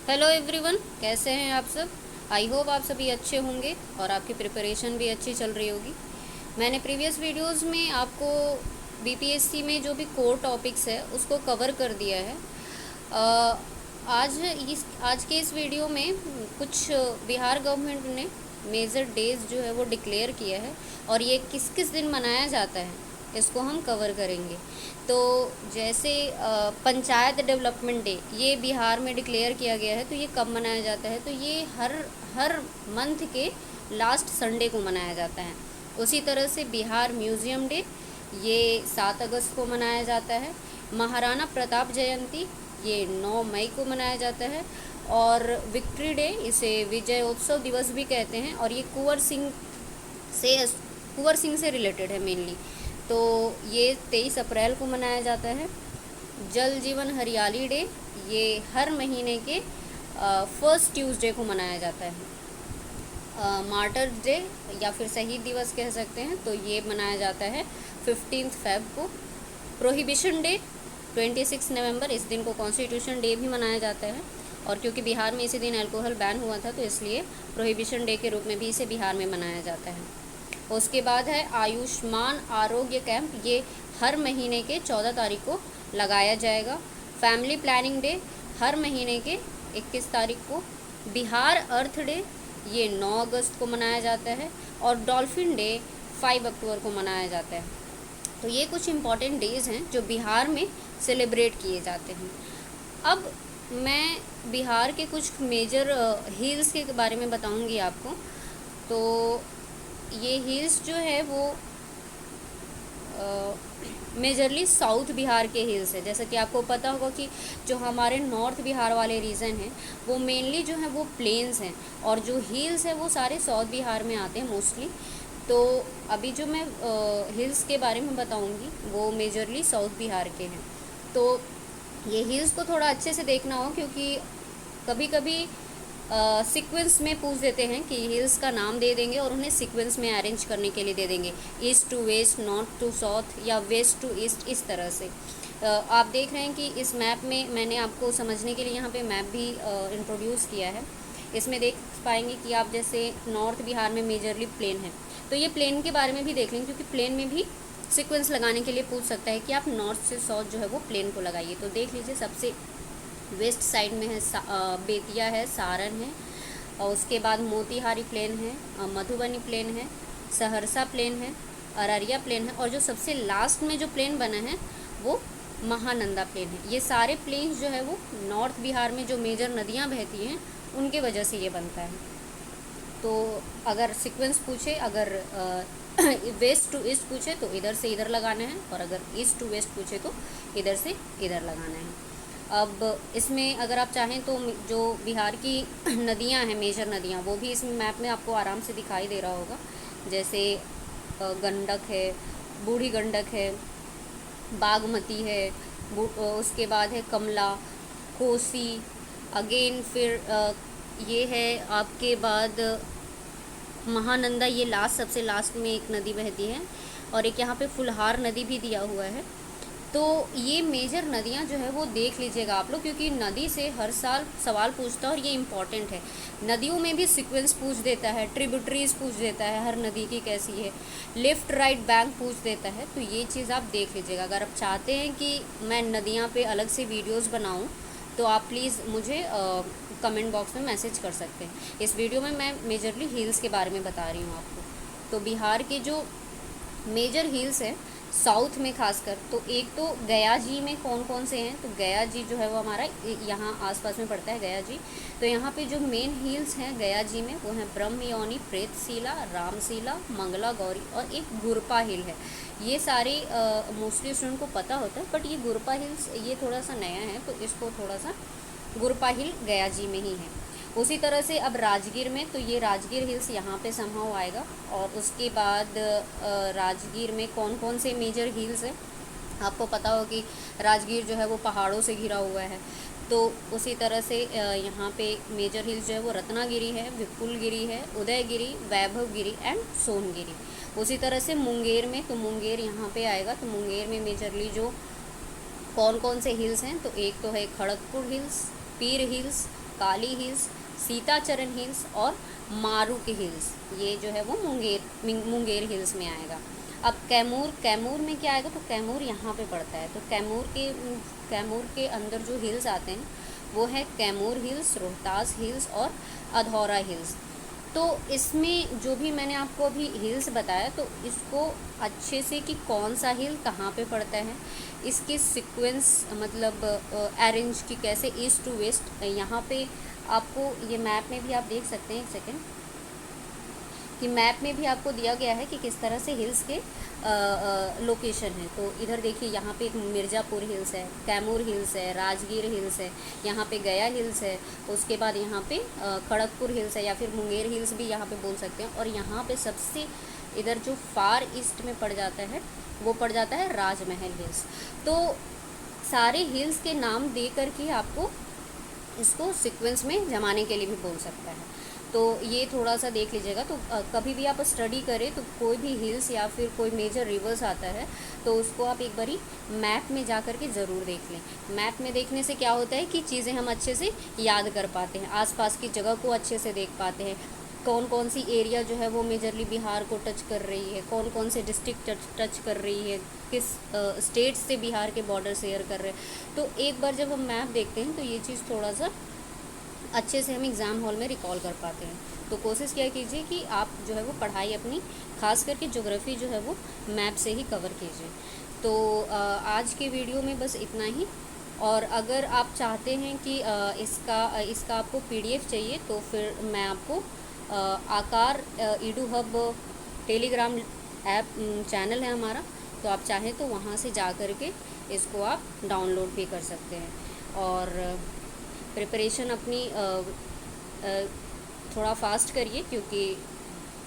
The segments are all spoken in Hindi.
हेलो एवरीवन, कैसे हैं आप सब। आई होप आप सभी अच्छे होंगे और आपकी प्रिपरेशन भी अच्छी चल रही होगी। मैंने प्रीवियस वीडियोस में आपको बीपीएससी में जो भी कोर टॉपिक्स है उसको कवर कर दिया है। अ, आज के इस वीडियो में कुछ बिहार गवर्नमेंट ने मेजर डेज जो है वो डिक्लेयर किया है और ये किस किस दिन मनाया जाता है इसको हम कवर करेंगे। तो जैसे पंचायत डेवलपमेंट डे ये बिहार में डिक्लेयर किया गया है, तो ये कब मनाया जाता है, तो ये हर हर मंथ के लास्ट संडे को मनाया जाता है। उसी तरह से बिहार म्यूज़ियम डे ये 7 अगस्त को मनाया जाता है। महाराणा प्रताप जयंती ये 9 मई को मनाया जाता है। और विक्ट्री डे इसे विजयोत्सव दिवस भी कहते हैं और ये से कुंवर सिंह से रिलेटेड है मेनली। तो ये 23 अप्रैल को मनाया जाता है। जल जीवन हरियाली डे ये हर महीने के फर्स्ट ट्यूसडे को मनाया जाता है। मार्टर्स डे या फिर शहीद दिवस कह सकते हैं, तो ये मनाया जाता है 15 फेब को। प्रोहिबिशन डे 26 नवंबर, इस दिन को कॉन्स्टिट्यूशन डे भी मनाया जाता है और क्योंकि बिहार में इसी दिन अल्कोहल बैन हुआ था तो इसलिए प्रोहिबिशन डे के रूप में भी इसे बिहार में मनाया जाता है। उसके बाद है आयुष्मान आरोग्य कैंप, ये हर महीने के 14 तारीख को लगाया जाएगा। फैमिली प्लानिंग डे हर महीने के 21 तारीख को। बिहार अर्थ डे ये 9 अगस्त को मनाया जाता है और डॉल्फिन डे 5 अक्टूबर को मनाया जाता है। तो ये कुछ इम्पॉर्टेंट डेज़ हैं जो बिहार में सेलिब्रेट किए जाते हैं। अब मैं बिहार के कुछ मेजर हिल्स के बारे में बताऊंगी आपको। तो ये हिल्स जो है वो मेजरली साउथ बिहार के हिल्स है। जैसा कि आपको पता होगा कि जो हमारे नॉर्थ बिहार वाले रीजन हैं वो मेनली जो है वो प्लेन्स हैं और जो हिल्स है वो सारे साउथ बिहार में आते हैं मोस्टली। तो अभी जो मैं हिल्स के बारे में बताऊंगी वो मेजरली साउथ बिहार के हैं। तो ये हिल्स को थोड़ा अच्छे से देखना हो क्योंकि कभी कभी सीक्वेंस में पूछ देते हैं कि हिल्स का नाम दे देंगे और उन्हें सीक्वेंस में अरेंज करने के लिए दे देंगे, east to west, north to south या वेस्ट टू ईस्ट, इस तरह से। आप देख रहे हैं कि इस मैप में मैंने आपको समझने के लिए यहाँ पे मैप भी इंट्रोड्यूस किया है। इसमें देख पाएंगे कि आप जैसे नॉर्थ बिहार में मेजरली प्लेन है, तो ये प्लेन के बारे में भी देख लेंगे क्योंकि प्लेन में भी सीक्वेंस लगाने के लिए पूछ सकता है कि आप नॉर्थ से साउथ जो है वो प्लेन को लगाइए। तो देख लीजिए, सबसे वेस्ट साइड में है बेतिया है, सारण है, और उसके बाद मोतिहारी प्लेन है, मधुबनी प्लेन है, सहरसा प्लेन है, अररिया प्लेन है और जो सबसे लास्ट में जो प्लेन बना है वो महानंदा प्लेन है। ये सारे प्लेन्स जो है वो नॉर्थ बिहार में जो मेजर नदियाँ बहती हैं उनके वजह से ये बनता है। तो अगर सीक्वेंस पूछे, अगर वेस्ट टू ईस्ट पूछे तो इधर से इधर लगाना है और अगर ईस्ट टू वेस्ट पूछे तो इधर से इधर लगाना है। अब इसमें अगर आप चाहें तो जो बिहार की नदियां हैं, मेजर नदियां, वो भी इस मैप में आपको आराम से दिखाई दे रहा होगा। जैसे गंडक है, बूढ़ी गंडक है, बागमती है, उसके बाद है कमला, कोसी, अगेन फिर ये है आपके बाद महानंदा, ये लास्ट सबसे लास्ट में एक नदी बहती है और एक यहाँ पे फुलहार नदी भी दिया हुआ है। तो ये मेजर नदियाँ जो है वो देख लीजिएगा आप लोग, क्योंकि नदी से हर साल सवाल पूछता है और ये इम्पॉर्टेंट है। नदियों में भी सीक्वेंस पूछ देता है, ट्रिब्यूटरीज पूछ देता है, हर नदी की कैसी है, लेफ़्ट राइट बैंक पूछ देता है। तो ये चीज़ आप देख लीजिएगा। अगर आप चाहते हैं कि मैं नदियाँ पे अलग से वीडियोज़ बनाऊँ तो आप प्लीज़ मुझे कमेंट बॉक्स में मैसेज कर सकते हैं। इस वीडियो में मैं मेजरली हिल्स के बारे में बता रही हूँ आपको। तो बिहार के जो मेजर हिल्स है साउथ में खासकर, तो एक तो गया जी में कौन कौन से हैं, तो गया जी जो है वो हमारा यहाँ आसपास में पड़ता है, गया जी। तो यहाँ पे जो मेन हिल्स हैं गया जी में वो हैं ब्रह्मयोनी, प्रेतशिला, रामशिला, मंगला गौरी और एक गुरपा हिल है। ये सारे मोस्टली स्टूडेंट को पता होता है, बट ये गुरपा हिल्स ये थोड़ा सा नया है तो इसको थोड़ा सा, गुरपा हिल गया जी में ही है। उसी तरह से अब राजगीर में, तो ये राजगीर हिल्स यहाँ पे संभव आएगा। और उसके बाद राजगीर में कौन कौन से मेजर हिल्स हैं, आपको पता हो कि राजगीर जो है वो पहाड़ों से घिरा हुआ है। तो उसी तरह से यहाँ पे मेजर हिल्स जो है वो रत्नागिरी है, विपुलगिरी है, उदयगिरी, वैभवगिरी एंड सोनगिरी। उसी तरह से मुंगेर में, तो मुंगेर यहाँ पे आएगा। तो मुंगेर में मेजरली जो कौन कौन से हिल्स हैं, तो एक तो है खड़गपुर हिल्स, पीर हिल्स, काली हिल्स, सीताचरण हिल्स और मारू के हिल्स, ये जो है वो मुंगेर हिल्स में आएगा। अब कैमूर में क्या आएगा, तो कैमूर यहाँ पे पड़ता है। तो कैमूर के अंदर जो हिल्स आते हैं वो है कैमूर हिल्स, रोहतास हिल्स और अधौरा हिल्स। तो इसमें जो भी मैंने आपको अभी हिल्स बताया, तो इसको अच्छे से कि कौन सा हिल कहाँ पे पड़ता है, इसके सीक्वेंस मतलब अरेंज की कैसे ईस्ट टू वेस्ट, यहाँ पे आपको ये मैप में भी आप देख सकते हैं, एक सेकेंड, कि मैप में भी आपको दिया गया है कि किस तरह से हिल्स के लोकेशन है। तो इधर देखिए, यहाँ पे एक मिर्ज़ापुर हिल्स है, कैमूर हिल्स है, राजगीर हिल्स है, यहाँ पे गया हिल्स है, उसके बाद यहाँ पे खड़गपुर हिल्स है या फिर मुंगेर हिल्स भी यहाँ पे बोल सकते हैं। और यहाँ पे सबसे इधर जो फार ईस्ट में पड़ जाता है वो पड़ जाता है राजमहल हिल्स। तो सारे हिल्स के नाम दे कर के आपको इसको सीक्वेंस में जमाने के लिए भी बोल सकता है। तो ये थोड़ा सा देख लीजिएगा। तो कभी भी आप स्टडी करें तो कोई भी हिल्स या फिर कोई मेजर रिवर्स आता है तो उसको आप एक बारी मैप में जा कर के ज़रूर देख लें। मैप में देखने से क्या होता है कि चीज़ें हम अच्छे से याद कर पाते हैं, आसपास की जगह को अच्छे से देख पाते हैं, कौन कौन सी एरिया जो है वो मेजरली बिहार को टच कर रही है, कौन कौन से डिस्ट्रिक्ट टच कर रही है, किस स्टेट से बिहार के बॉर्डर शेयर कर रहे हैं। तो एक बार जब हम मैप देखते हैं तो ये चीज़ थोड़ा सा अच्छे से हम एग्ज़ाम हॉल में रिकॉल कर पाते हैं। तो कोशिश क्या कीजिए कि आप जो है वो पढ़ाई अपनी खास करके ज्योग्राफी जो है वो मैप से ही कवर कीजिए। तो आज के वीडियो में बस इतना ही। और अगर आप चाहते हैं कि इसका आपको PDF चाहिए तो फिर मैं आपको आकार Edu hub Telegram app channel है हमारा, तो आप चाहें तो वहाँ से जा कर के इसको आप डाउनलोड भी कर सकते हैं। और प्रिपरेशन अपनी थोड़ा फास्ट करिए, क्योंकि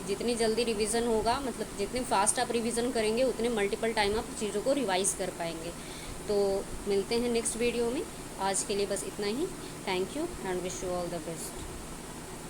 जितनी जल्दी रिवीजन होगा, मतलब जितने फास्ट आप रिवीजन करेंगे उतने मल्टीपल टाइम आप चीज़ों को रिवाइज कर पाएंगे। तो मिलते हैं नेक्स्ट वीडियो में। आज के लिए बस इतना ही। Thank you and wish you all the best.